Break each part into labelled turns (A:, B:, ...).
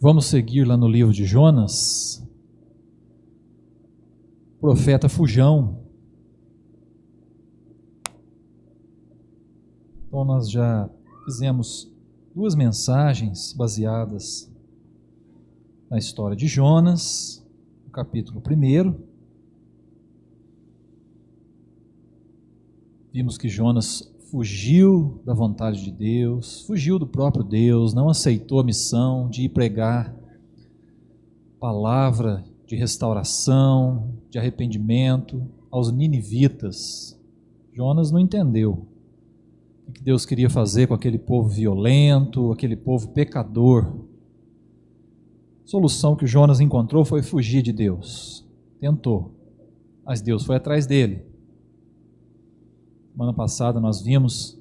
A: Vamos seguir lá no livro de Jonas. Profeta fujão. Então nós já fizemos 2 mensagens baseadas na história de Jonas, no capítulo 1. Vimos que Jonas fugiu da vontade de Deus, fugiu do próprio Deus, não aceitou a missão de ir pregar palavra de restauração, de arrependimento aos ninivitas. Jonas não entendeu o que Deus queria fazer com aquele povo violento, aquele povo pecador. A solução que Jonas encontrou foi fugir de Deus. Tentou, mas Deus foi atrás dele. Semana passada nós vimos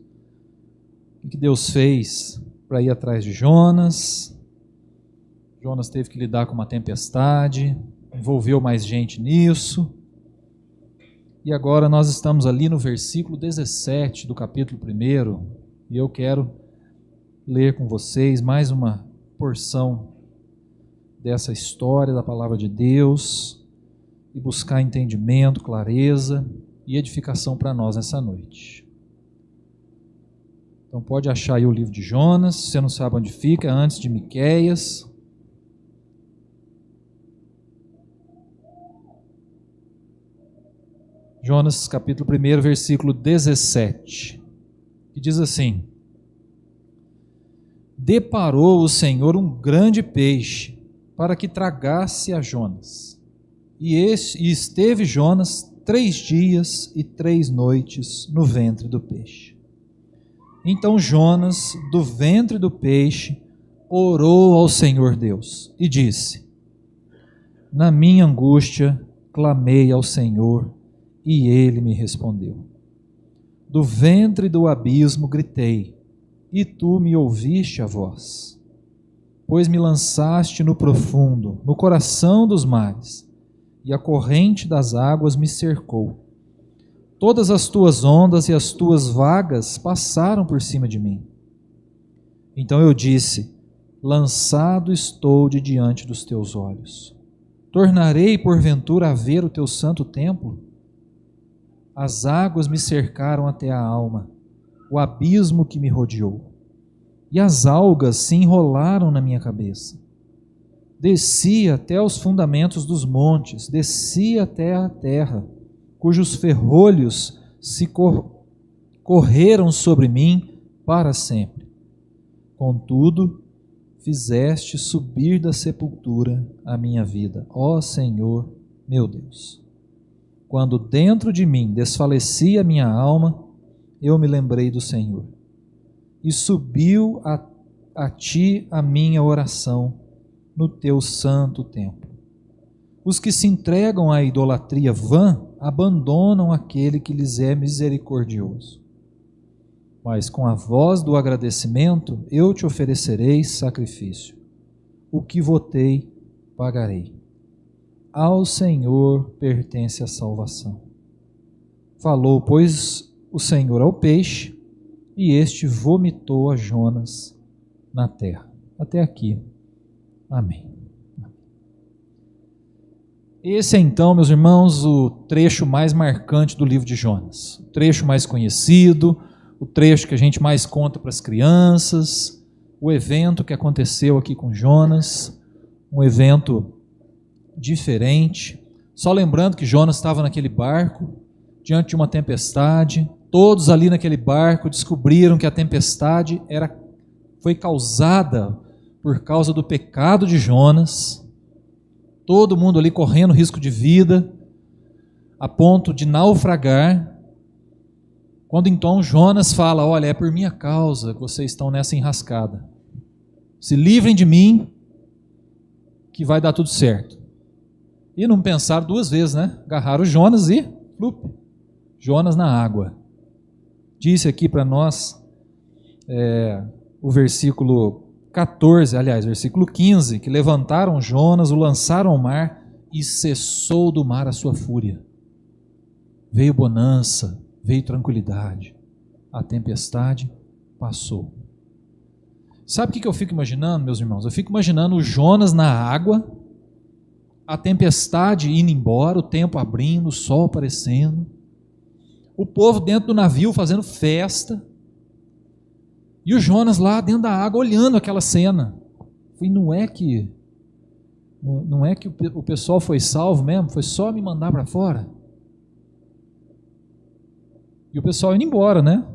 A: o que Deus fez para ir atrás de Jonas. Jonas teve que lidar com uma tempestade, envolveu mais gente nisso. E agora nós estamos ali no versículo 17 do capítulo 1, e eu quero ler com vocês mais uma porção dessa história da palavra de Deus e buscar entendimento, clareza e edificação para nós nessa noite. Então pode achar aí o livro de Jonas, se você não sabe onde fica, é antes de Miqueias. Jonas capítulo 1, versículo 17, que diz assim: Deparou o Senhor um grande peixe para que tragasse a Jonas, e esteve Jonas 3 dias e 3 noites no ventre do peixe. Então Jonas, do ventre do peixe, orou ao Senhor Deus e disse: Na minha angústia clamei ao Senhor, e ele me respondeu. Do ventre do abismo gritei, e tu me ouviste a voz. Pois me lançaste no profundo, no coração dos mares, e a corrente das águas me cercou. Todas as tuas ondas e as tuas vagas passaram por cima de mim. Então eu disse: Lançado estou de diante dos teus olhos. Tornarei porventura a ver o teu santo templo? As águas me cercaram até a alma, o abismo que me rodeou, e as algas se enrolaram na minha cabeça. Desci até os fundamentos dos montes, desci até a terra, cujos ferrolhos se correram sobre mim para sempre. Contudo, fizeste subir da sepultura a minha vida, ó Senhor, meu Deus. Quando dentro de mim desfalecia a minha alma, eu me lembrei do Senhor. E subiu a ti a minha oração no teu santo templo. Os que se entregam à idolatria vã abandonam aquele que lhes é misericordioso. Mas com a voz do agradecimento eu te oferecerei sacrifício. O que votei, pagarei. Ao Senhor pertence a salvação. Falou, pois, o Senhor ao peixe, e este vomitou a Jonas na terra. Até aqui. Amém. Esse é então, meus irmãos, o trecho mais marcante do livro de Jonas. O trecho mais conhecido, o trecho que a gente mais conta para as crianças, o evento que aconteceu aqui com Jonas, um evento diferente. Só lembrando que Jonas estava naquele barco, diante de uma tempestade. Todos ali naquele barco descobriram que a tempestade foi causada por causa do pecado de Jonas. Todo mundo ali correndo risco de vida, a ponto de naufragar. Quando então Jonas fala: olha, é por minha causa que vocês estão nessa enrascada. Se livrem de mim, que vai dar tudo certo. E não pensaram 2 vezes, né? Agarraram Jonas e Jonas na água. Disse aqui para nós o versículo 14, aliás, versículo 15, que levantaram Jonas, o lançaram ao mar e cessou do mar a sua fúria. Veio bonança, veio tranquilidade, a tempestade passou. Sabe o que eu fico imaginando, meus irmãos? Eu fico imaginando o Jonas na água, a tempestade indo embora, o tempo abrindo, o sol aparecendo, o povo dentro do navio fazendo festa, e o Jonas lá dentro da água olhando aquela cena. E não é que o pessoal foi salvo mesmo, foi só me mandar para fora. E o pessoal indo embora, né?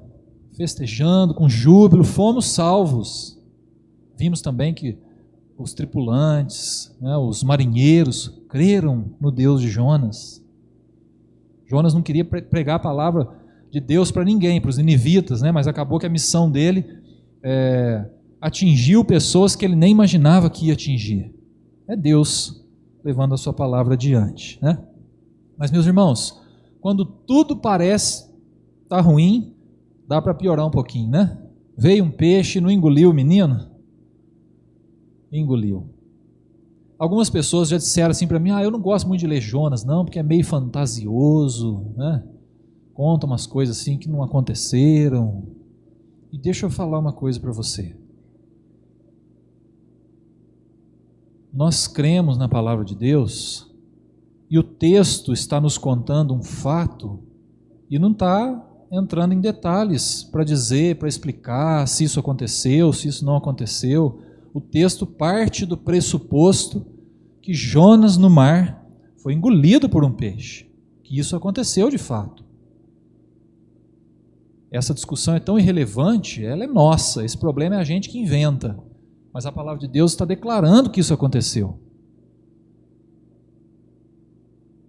A: Festejando, com júbilo, fomos salvos. Vimos também que os tripulantes, né, os marinheiros, creram no Deus de Jonas. Jonas não queria pregar a palavra de Deus para ninguém, para os ninivitas, né, mas acabou que a missão dele atingiu pessoas que ele nem imaginava que ia atingir. É Deus levando a sua palavra adiante, né? Mas, meus irmãos, quando tudo parece estar ruim, dá para piorar um pouquinho, né? Veio um peixe, não engoliu o menino? Engoliu. Algumas pessoas já disseram assim para mim, eu não gosto muito de ler Jonas não, porque é meio fantasioso, né? Conta umas coisas assim que não aconteceram. E deixa eu falar uma coisa para você. Nós cremos na palavra de Deus e o texto está nos contando um fato e não está entrando em detalhes para dizer, para explicar se isso aconteceu, se isso não aconteceu. O texto parte do pressuposto que Jonas no mar foi engolido por um peixe, que isso aconteceu de fato. Essa discussão é tão irrelevante, ela é nossa, esse problema é a gente que inventa, mas a palavra de Deus está declarando que isso aconteceu.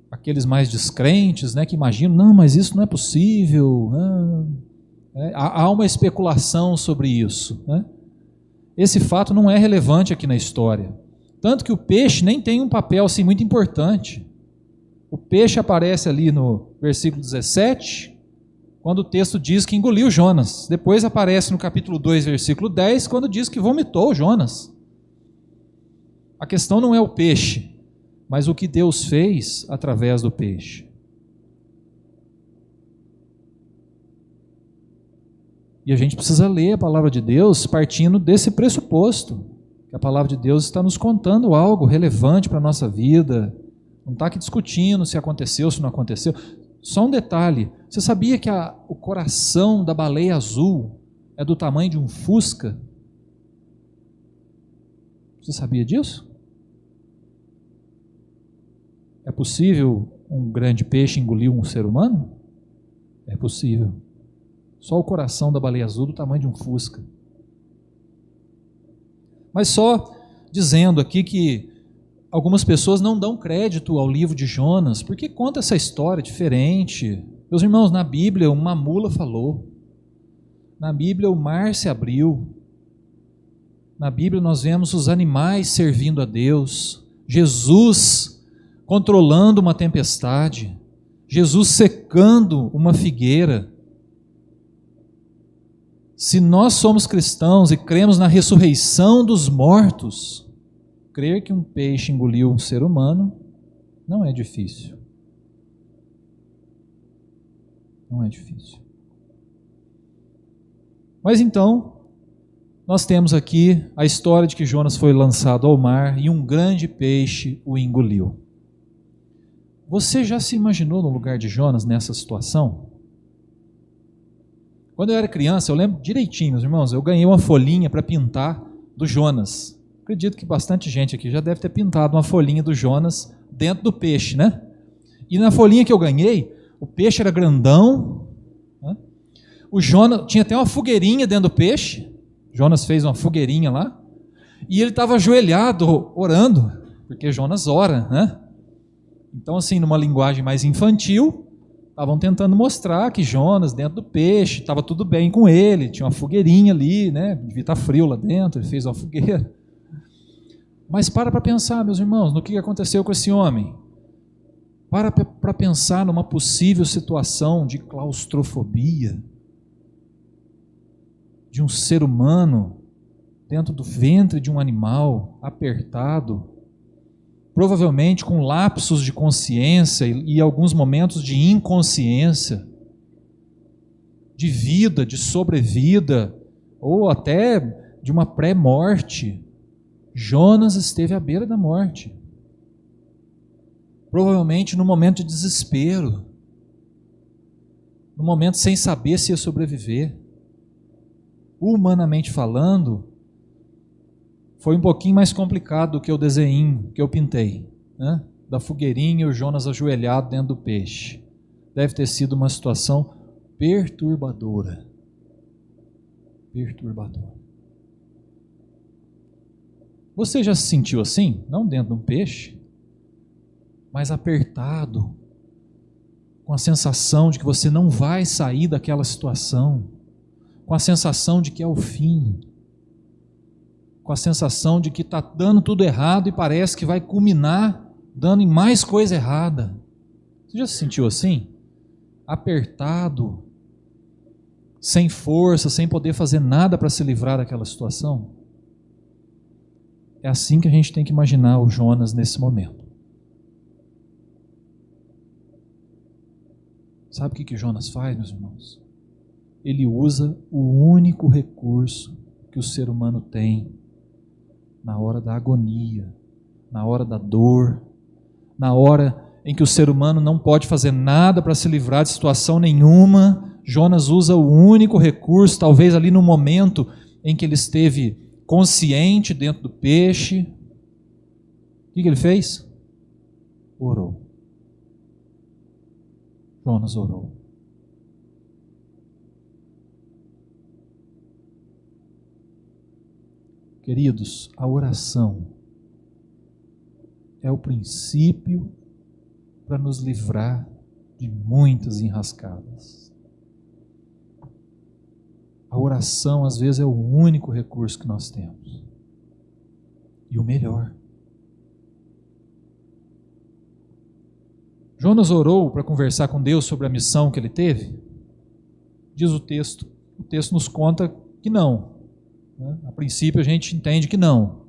A: Aqueles mais descrentes, né, que imaginam, não, mas isso não é possível, há uma especulação sobre isso, né? Esse fato não é relevante aqui na história, tanto que o peixe nem tem um papel assim muito importante. O peixe aparece ali no versículo 17, quando o texto diz que engoliu Jonas. Depois aparece no capítulo 2, versículo 10, quando diz que vomitou Jonas. A questão não é o peixe, mas o que Deus fez através do peixe. E a gente precisa ler a palavra de Deus partindo desse pressuposto, que a palavra de Deus está nos contando algo relevante para a nossa vida, não está aqui discutindo se aconteceu, se não aconteceu. Só um detalhe, você sabia que o coração da baleia azul é do tamanho de um Fusca? Você sabia disso? É possível um grande peixe engolir um ser humano? É possível. Só o coração da baleia azul do tamanho de um Fusca. Mas só dizendo aqui que algumas pessoas não dão crédito ao livro de Jonas, porque conta essa história diferente. Meus irmãos, na Bíblia uma mula falou, na Bíblia o mar se abriu, na Bíblia nós vemos os animais servindo a Deus, Jesus controlando uma tempestade, Jesus secando uma figueira. Se nós somos cristãos e cremos na ressurreição dos mortos, crer que um peixe engoliu um ser humano não é difícil. Não é difícil. Mas então, nós temos aqui a história de que Jonas foi lançado ao mar e um grande peixe o engoliu. Você já se imaginou no lugar de Jonas nessa situação? Quando eu era criança, eu lembro direitinho, meus irmãos, eu ganhei uma folhinha para pintar do Jonas. Acredito que bastante gente aqui já deve ter pintado uma folhinha do Jonas dentro do peixe, né? E na folhinha que eu ganhei, o peixe era grandão, né? O Jonas tinha até uma fogueirinha dentro do peixe. Jonas fez uma fogueirinha lá e ele estava ajoelhado orando, porque Jonas ora, né? Então, assim, numa linguagem mais infantil, estavam tentando mostrar que Jonas, dentro do peixe, estava tudo bem com ele, tinha uma fogueirinha ali, né? Devia estar frio lá dentro, ele fez uma fogueira. Mas para pensar, meus irmãos, no que aconteceu com esse homem. Para pensar numa possível situação de claustrofobia, de um ser humano dentro do ventre de um animal, apertado, provavelmente com lapsos de consciência e alguns momentos de inconsciência, de vida, de sobrevida, ou até de uma pré-morte. Jonas esteve à beira da morte. Provavelmente no momento de desespero, no momento sem saber se ia sobreviver. Humanamente falando, foi um pouquinho mais complicado do que o desenho que eu pintei, né? Da fogueirinha e o Jonas ajoelhado dentro do peixe. Deve ter sido uma situação perturbadora. Perturbadora. Você já se sentiu assim? Não dentro de um peixe, mas apertado, com a sensação de que você não vai sair daquela situação, com a sensação de que é o fim, com a sensação de que está dando tudo errado e parece que vai culminar dando em mais coisa errada. Você já se sentiu assim? Apertado, sem força, sem poder fazer nada para se livrar daquela situação? É assim que a gente tem que imaginar o Jonas nesse momento. Sabe o que Jonas faz, meus irmãos? Ele usa o único recurso que o ser humano tem na hora da agonia, na hora da dor, na hora em que o ser humano não pode fazer nada para se livrar de situação nenhuma. Jonas usa o único recurso, talvez ali no momento em que ele esteve consciente dentro do peixe. O que ele fez? Orou. Jonas orou. Queridos, a oração é o princípio para nos livrar de muitas enrascadas. A oração, às vezes, é o único recurso que nós temos. E o melhor. Jonas orou para conversar com Deus sobre a missão que ele teve? Diz o texto. O texto nos conta que não. A princípio a gente entende que não.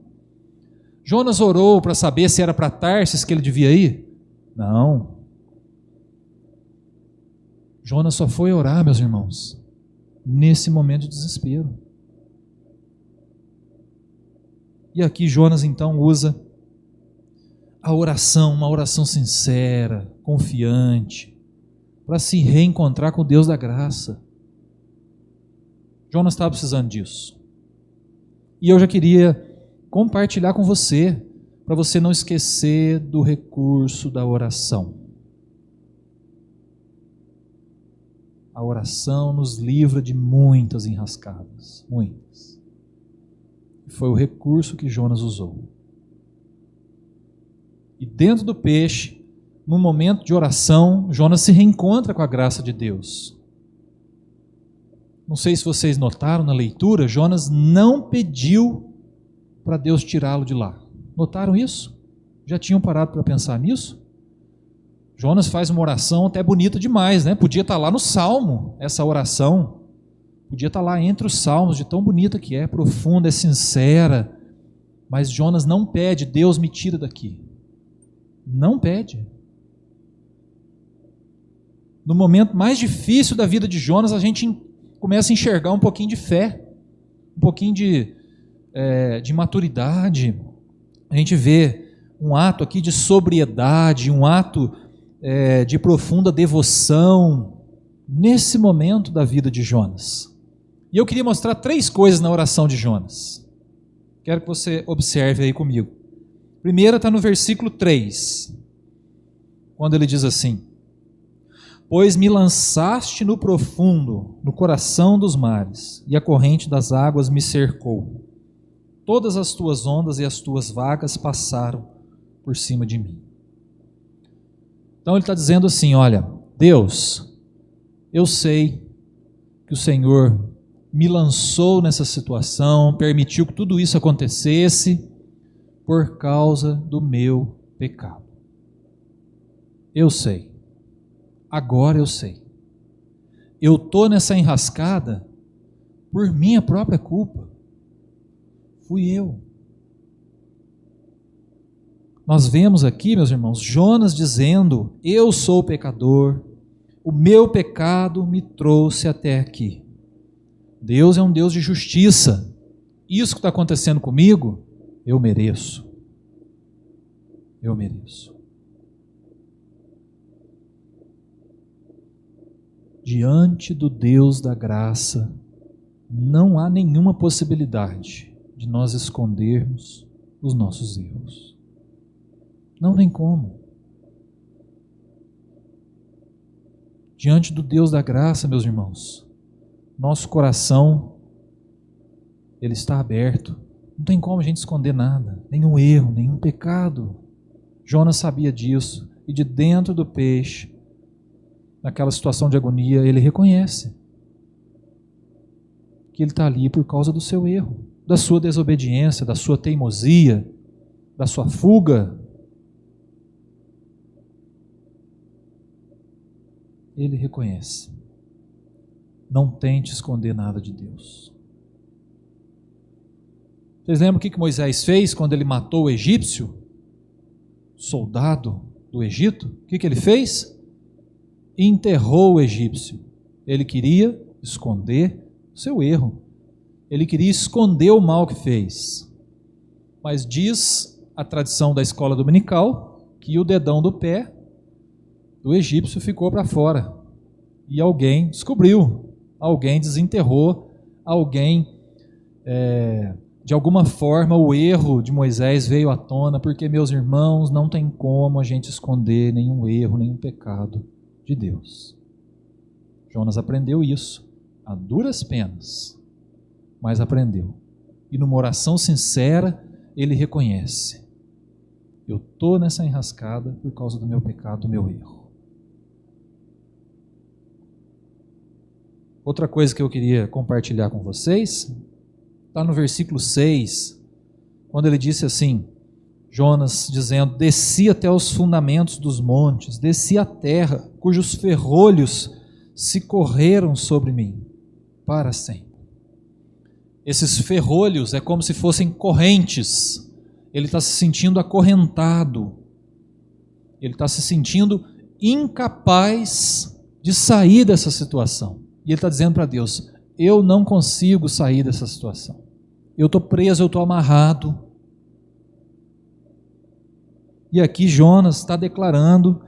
A: Jonas orou para saber se era para Tarsis que ele devia ir? Não. Jonas só foi orar, meus irmãos, nesse momento de desespero. E aqui Jonas então usa a oração, uma oração sincera, confiante, para se reencontrar com o Deus da graça. Jonas estava precisando disso. E eu já queria compartilhar com você, para você não esquecer do recurso da oração. A oração nos livra de muitas enrascadas, muitas. Foi o recurso que Jonas usou. E dentro do peixe, num momento de oração, Jonas se reencontra com a graça de Deus. Não sei se vocês notaram na leitura, Jonas não pediu para Deus tirá-lo de lá. Notaram isso? Já tinham parado para pensar nisso? Jonas faz uma oração até bonita demais, né? Podia estar lá no Salmo, essa oração. Podia estar lá entre os Salmos, de tão bonita que é, profunda, é sincera. Mas Jonas não pede, Deus me tira daqui. Não pede. No momento mais difícil da vida de Jonas, a gente começa a enxergar um pouquinho de fé, um pouquinho de maturidade. A gente vê um ato aqui de sobriedade, um ato de profunda devoção, nesse momento da vida de Jonas. E eu queria mostrar 3 coisas na oração de Jonas. Quero que você observe aí comigo. Primeira está no versículo 3, quando ele diz assim: pois me lançaste no profundo, no coração dos mares, e a corrente das águas me cercou. Todas as tuas ondas e as tuas vagas passaram por cima de mim. Então ele está dizendo assim: olha, Deus, eu sei que o Senhor me lançou nessa situação, permitiu que tudo isso acontecesse por causa do meu pecado. Eu sei. Agora eu sei. Eu estou nessa enrascada por minha própria culpa. Fui eu. Nós vemos aqui, meus irmãos, Jonas dizendo: eu sou pecador, o meu pecado me trouxe até aqui. Deus é um Deus de justiça. isso que está acontecendo comigo, eu mereço. Eu mereço. Diante do Deus da graça, não há nenhuma possibilidade de nós escondermos os nossos erros. Não tem como. Diante do Deus da graça, meus irmãos, nosso coração, ele está aberto. Não tem como a gente esconder nada, nenhum erro, nenhum pecado. Jonas sabia disso, e de dentro do peixe, naquela situação de agonia, ele reconhece que ele está ali por causa do seu erro, da sua desobediência, da sua teimosia, da sua fuga. Ele reconhece. Não tente esconder nada de Deus. Vocês lembram o que Moisés fez quando ele matou o egípcio? Soldado do Egito? O que ele fez? Enterrou o egípcio. Ele queria esconder o seu erro. Ele queria esconder o mal que fez. Mas diz a tradição da escola dominical que o dedão do pé do egípcio ficou para fora. E alguém descobriu, alguém desenterrou, alguém, de alguma forma, o erro de Moisés veio à tona, porque, meus irmãos, não tem como a gente esconder nenhum erro, nenhum pecado de Deus. Jonas aprendeu isso, a duras penas, mas aprendeu. E numa oração sincera, ele reconhece: eu estou nessa enrascada por causa do meu pecado, do meu erro. Outra coisa que eu queria compartilhar com vocês, está no versículo 6, quando ele disse assim, Jonas dizendo: desci até os fundamentos dos montes, desci à terra, cujos ferrolhos se correram sobre mim, para sempre. Esses ferrolhos é como se fossem correntes, ele está se sentindo acorrentado, ele está se sentindo incapaz de sair dessa situação. E ele está dizendo para Deus: eu não consigo sair dessa situação. Eu estou preso, eu estou amarrado. E aqui Jonas está declarando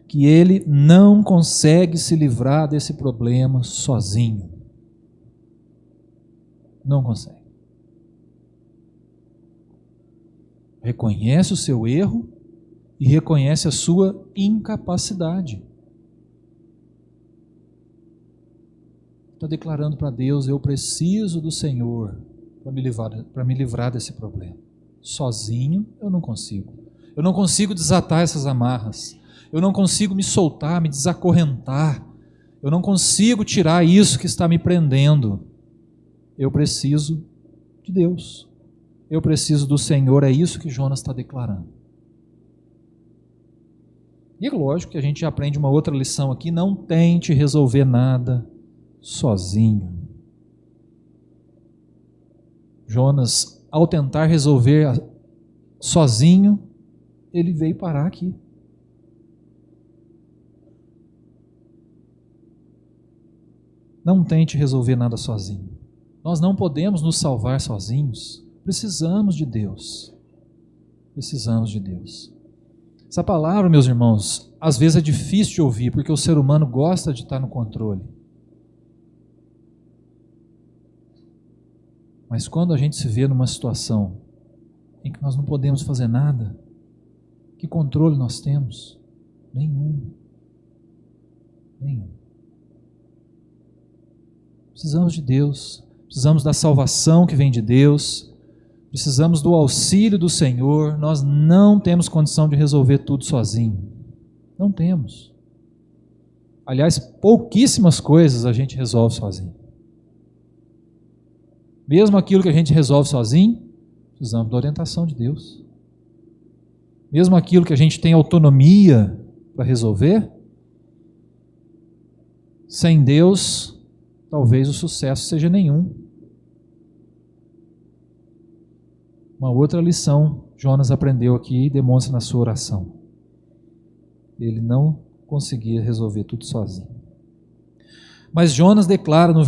A: que ele não consegue se livrar desse problema sozinho. Não consegue. Reconhece o seu erro e reconhece a sua incapacidade. Está declarando para Deus: eu preciso do Senhor para me livrar desse problema. Sozinho eu não consigo. Eu não consigo desatar essas amarras. Eu não consigo me soltar, me desacorrentar. Eu não consigo tirar isso que está me prendendo. Eu preciso de Deus. Eu preciso do Senhor. É isso que Jonas está declarando. E é lógico que a gente aprende uma outra lição aqui: não tente resolver nada sozinho. Jonas, ao tentar resolver sozinho, ele veio parar aqui. Não tente resolver nada sozinho. Nós não podemos nos salvar sozinhos. Precisamos de Deus. Precisamos de Deus. Essa palavra, meus irmãos, às vezes é difícil de ouvir, porque o ser humano gosta de estar no controle. Mas quando a gente se vê numa situação em que nós não podemos fazer nada, que controle nós temos? Nenhum. Nenhum. Precisamos de Deus, precisamos da salvação que vem de Deus, precisamos do auxílio do Senhor. Nós não temos condição de resolver tudo sozinho. Não temos. Aliás, pouquíssimas coisas a gente resolve sozinho. Mesmo aquilo que a gente resolve sozinho, precisamos da orientação de Deus. Mesmo aquilo que a gente tem autonomia para resolver, sem Deus, talvez o sucesso seja nenhum. Uma outra lição Jonas aprendeu aqui e demonstra na sua oração. Ele não conseguia resolver tudo sozinho. Mas Jonas declara no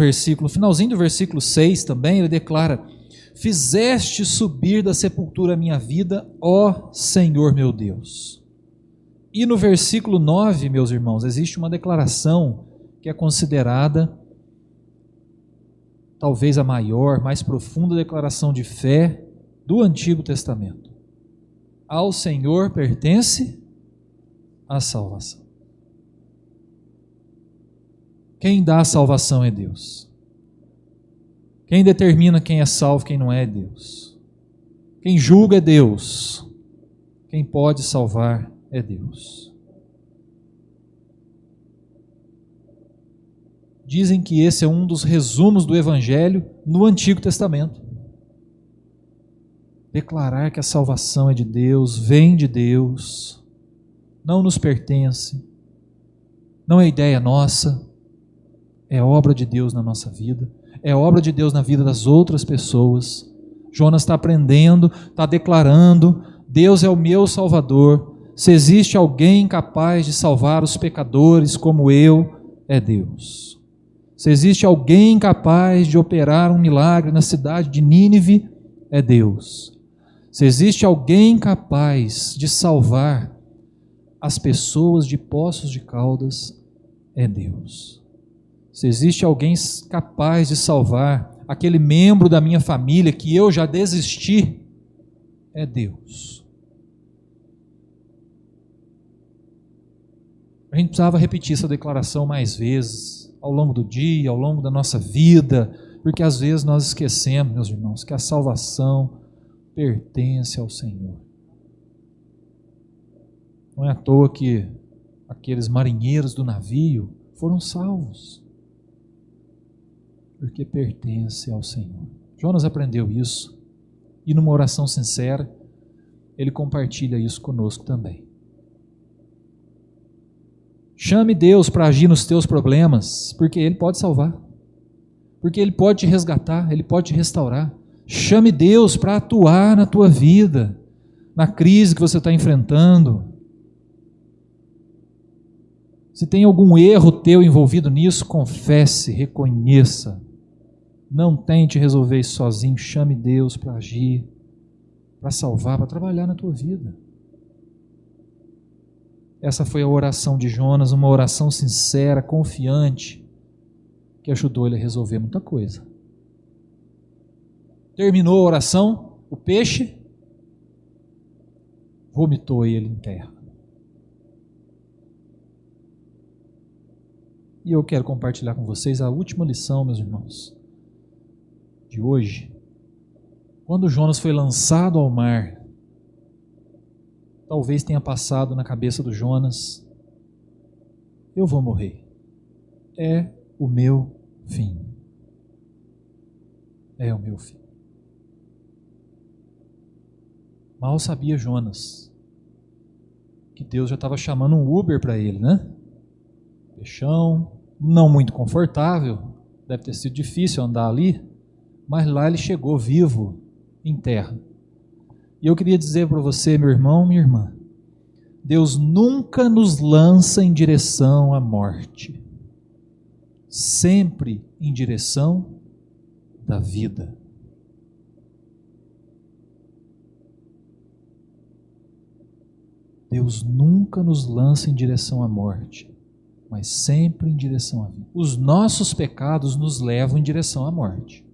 A: finalzinho do versículo 6 também, ele declara: Fizeste subir da sepultura a minha vida, ó Senhor meu Deus. E no versículo 9, meus irmãos, existe uma declaração que é considerada talvez a maior, mais profunda declaração de fé do Antigo Testamento. Ao Senhor pertence a salvação. Quem dá a salvação é Deus. Quem determina quem é salvo, quem não é Deus. Quem julga é Deus. Quem pode salvar é Deus. Dizem que esse é um dos resumos do Evangelho no Antigo Testamento. Declarar que a salvação é de Deus, vem de Deus, não nos pertence, não é ideia nossa, é obra de Deus na nossa vida, é obra de Deus na vida das outras pessoas. Jonas está aprendendo, está declarando: Deus é o meu Salvador. Se existe alguém capaz de salvar os pecadores como eu, é Deus. Se existe alguém capaz de operar um milagre na cidade de Nínive, é Deus. Se existe alguém capaz de salvar as pessoas de Poços de Caldas, é Deus. Se existe alguém capaz de salvar aquele membro da minha família que eu já desisti, é Deus. A gente precisava repetir essa declaração mais vezes, ao longo do dia, ao longo da nossa vida, porque às vezes nós esquecemos, meus irmãos, que a salvação pertence ao Senhor. Não é à toa que aqueles marinheiros do navio foram salvos, porque pertence ao Senhor. Jonas aprendeu isso, e numa oração sincera, ele compartilha isso conosco também. Chame Deus para agir nos teus problemas, porque Ele pode salvar, porque Ele pode te resgatar, Ele pode te restaurar. Chame Deus para atuar na tua vida, na crise que você está enfrentando. Se tem algum erro teu envolvido nisso, confesse, reconheça. Não tente resolver isso sozinho, chame Deus para agir, para salvar, para trabalhar na tua vida. Essa foi a oração de Jonas, uma oração sincera, confiante, que ajudou ele a resolver muita coisa. Terminou a oração, o peixe vomitou ele em terra. E eu quero compartilhar com vocês a última lição, meus irmãos, de hoje. Quando Jonas foi lançado ao mar, talvez tenha passado na cabeça do Jonas: eu vou morrer. É o meu fim. É o meu fim. Mal sabia Jonas que Deus já estava chamando um Uber para ele, né? Peixão, não muito confortável, deve ter sido difícil andar ali, mas lá ele chegou vivo em terra. E eu queria dizer para você, meu irmão, minha irmã, Deus nunca nos lança em direção à morte, sempre em direção da vida. Deus nunca nos lança em direção à morte, mas sempre em direção à vida. Os nossos pecados nos levam em direção à morte.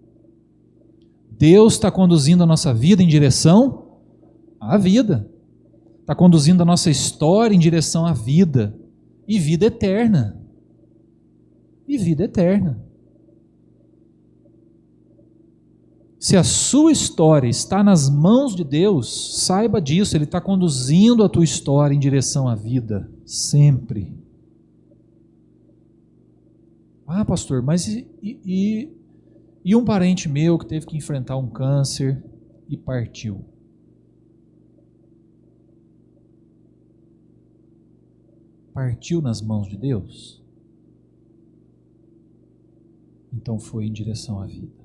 A: Deus está conduzindo a nossa vida em direção à vida. Está conduzindo a nossa história em direção à vida. E vida eterna. E vida eterna. Se a sua história está nas mãos de Deus, saiba disso, Ele está conduzindo a tua história em direção à vida. Sempre. Ah, pastor, mas e um parente meu que teve que enfrentar um câncer e partiu? Partiu nas mãos de Deus? Então foi em direção à vida.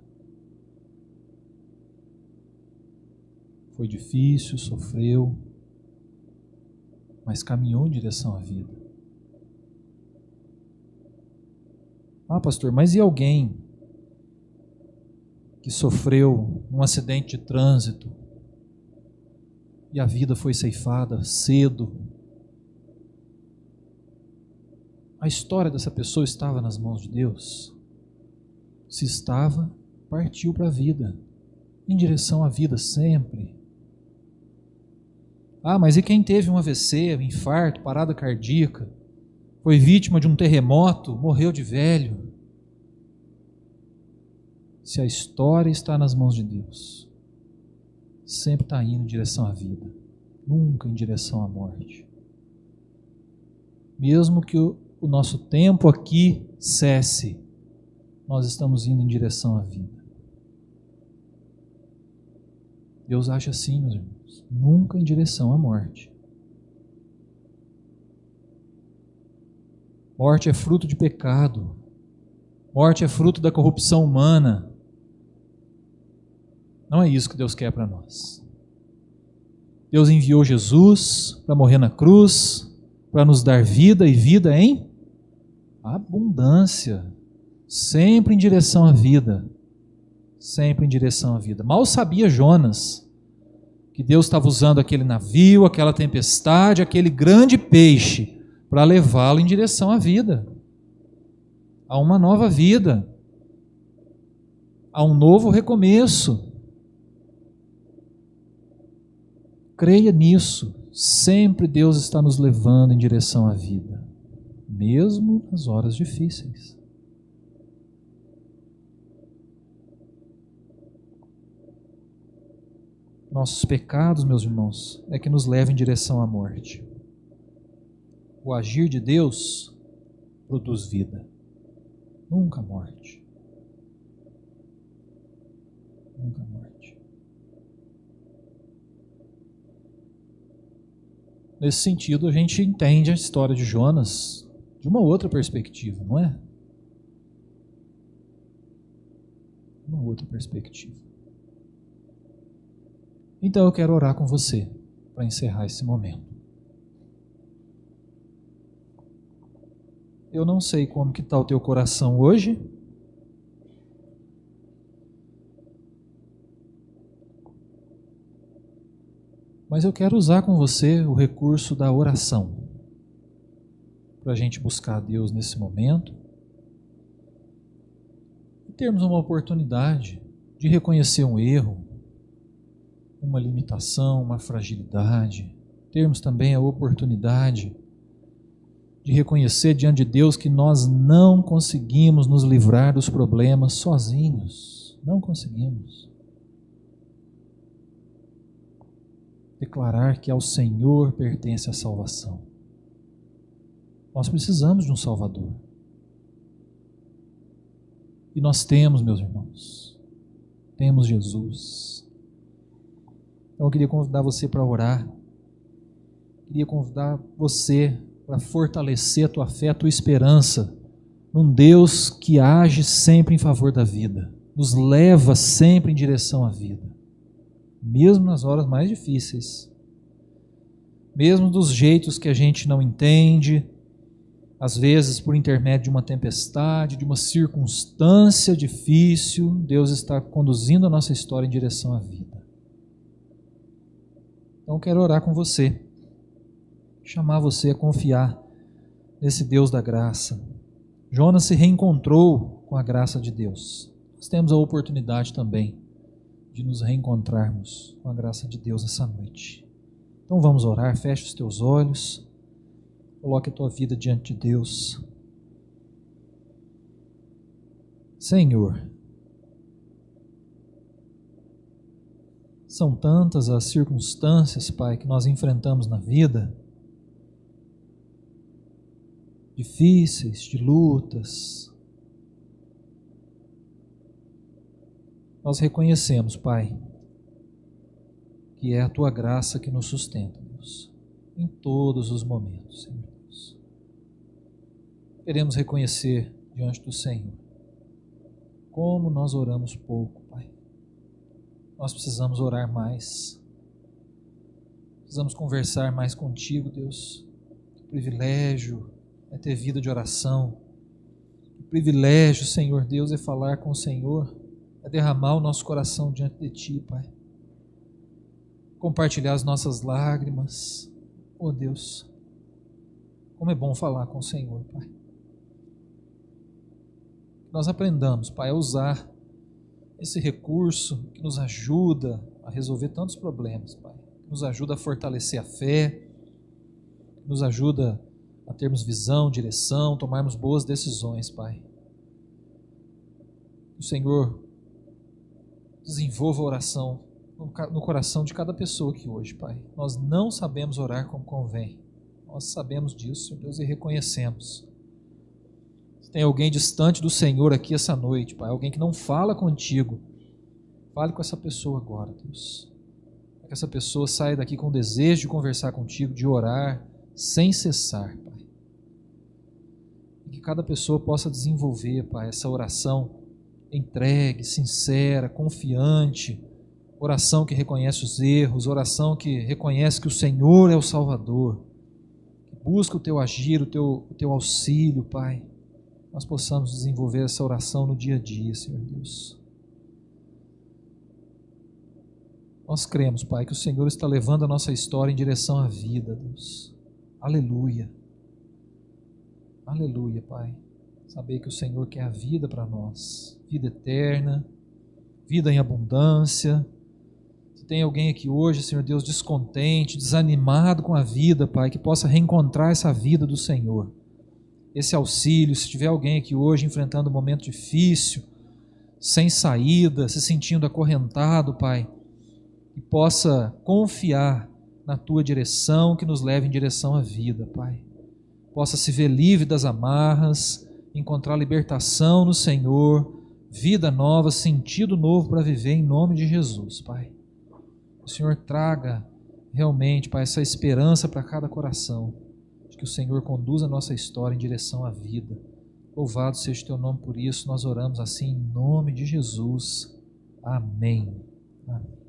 A: Foi difícil, sofreu, mas caminhou em direção à vida. Ah, pastor, mas e alguém que sofreu um acidente de trânsito e a vida foi ceifada cedo. A história dessa pessoa estava nas mãos de Deus? Se estava, partiu para a vida, em direção à vida sempre. Ah, mas e quem teve um AVC, um infarto, parada cardíaca, foi vítima de um terremoto, morreu de velho? Se a história está nas mãos de Deus, sempre está indo em direção à vida, nunca em direção à morte. Mesmo que o nosso tempo aqui cesse, nós estamos indo em direção à vida. Deus age assim, meus irmãos, nunca em direção à morte. Morte é fruto de pecado. Morte é fruto da corrupção humana. Não é isso que Deus quer para nós. Deus enviou Jesus para morrer na cruz, para nos dar vida e vida em abundância. Sempre em direção à vida. Sempre em direção à vida. Mal sabia Jonas que Deus estava usando aquele navio, aquela tempestade, aquele grande peixe para levá-lo em direção à vida, a uma nova vida, a um novo recomeço. Creia nisso, sempre Deus está nos levando em direção à vida, mesmo nas horas difíceis. Nossos pecados, meus irmãos, é que nos levam em direção à morte. O agir de Deus produz vida, nunca morte. Nunca morte. Nesse sentido, a gente entende a história de Jonas de uma outra perspectiva, não é? Uma outra perspectiva. Então eu quero orar com você para encerrar esse momento. Eu não sei como que está o teu coração hoje. Mas eu quero usar com você o recurso da oração para a gente buscar a Deus nesse momento e termos uma oportunidade de reconhecer um erro, uma limitação, uma fragilidade. Termos também a oportunidade de reconhecer diante de Deus que nós não conseguimos nos livrar dos problemas sozinhos. Não conseguimos. Declarar que ao Senhor pertence a salvação. Nós precisamos de um Salvador. E nós temos, meus irmãos, temos Jesus. Então eu queria convidar você para orar. Queria convidar você para fortalecer a tua fé, a tua esperança num Deus que age sempre em favor da vida, nos leva sempre em direção à vida, mesmo nas horas mais difíceis, mesmo dos jeitos que a gente não entende, às vezes por intermédio de uma tempestade, de uma circunstância difícil, Deus está conduzindo a nossa história em direção à vida. Então eu quero orar com você, chamar você a confiar nesse Deus da graça. Jonas se reencontrou com a graça de Deus. Nós temos a oportunidade também de nos reencontrarmos com a graça de Deus essa noite. Então vamos orar, feche os teus olhos, coloque a tua vida diante de Deus. Senhor, são tantas as circunstâncias, Pai, que nós enfrentamos na vida, difíceis, de lutas. Nós reconhecemos, Pai, que é a Tua graça que nos sustenta, Deus, em todos os momentos, Senhor Deus. Queremos reconhecer diante do Senhor como nós oramos pouco, Pai. Nós precisamos orar mais. Precisamos conversar mais contigo, Deus. Que privilégio é ter vida de oração. Que privilégio, Senhor Deus, é falar com o Senhor é derramar o nosso coração diante de Ti, Pai. Compartilhar as nossas lágrimas. Oh Deus, como é bom falar com o Senhor, Pai. Nós aprendamos, Pai, a usar esse recurso que nos ajuda a resolver tantos problemas, Pai. Que nos ajuda a fortalecer a fé, que nos ajuda a termos visão, direção, tomarmos boas decisões, Pai. Que o Senhor desenvolva a oração no coração de cada pessoa aqui hoje, Pai. Nós não sabemos orar como convém. Nós sabemos disso, Senhor Deus, e reconhecemos. Se tem alguém distante do Senhor aqui essa noite, Pai, alguém que não fala contigo, fale com essa pessoa agora, Deus. Que essa pessoa saia daqui com o desejo de conversar contigo, de orar sem cessar, Pai. E que cada pessoa possa desenvolver, Pai, essa oração entregue, sincera, confiante, oração que reconhece os erros, oração que reconhece que o Senhor é o Salvador, que busca o Teu agir, o teu auxílio, Pai. Nós possamos desenvolver essa oração no dia a dia, Senhor Deus. Nós cremos, Pai, que o Senhor está levando a nossa história em direção à vida, Deus. Aleluia. Aleluia, Pai. Saber que o Senhor quer a vida para nós, vida eterna, vida em abundância. Se tem alguém aqui hoje, Senhor Deus, descontente, desanimado com a vida, Pai, que possa reencontrar essa vida do Senhor, esse auxílio. Se tiver alguém aqui hoje enfrentando um momento difícil, sem saída, se sentindo acorrentado, Pai, que possa confiar na Tua direção, que nos leve em direção à vida, Pai. Possa se ver livre das amarras, encontrar libertação no Senhor, vida nova, sentido novo para viver em nome de Jesus, Pai. O Senhor traga realmente, Pai, essa esperança para cada coração, de que o Senhor conduza a nossa história em direção à vida. Louvado seja o Teu nome por isso, nós oramos assim em nome de Jesus. Amém. Amém.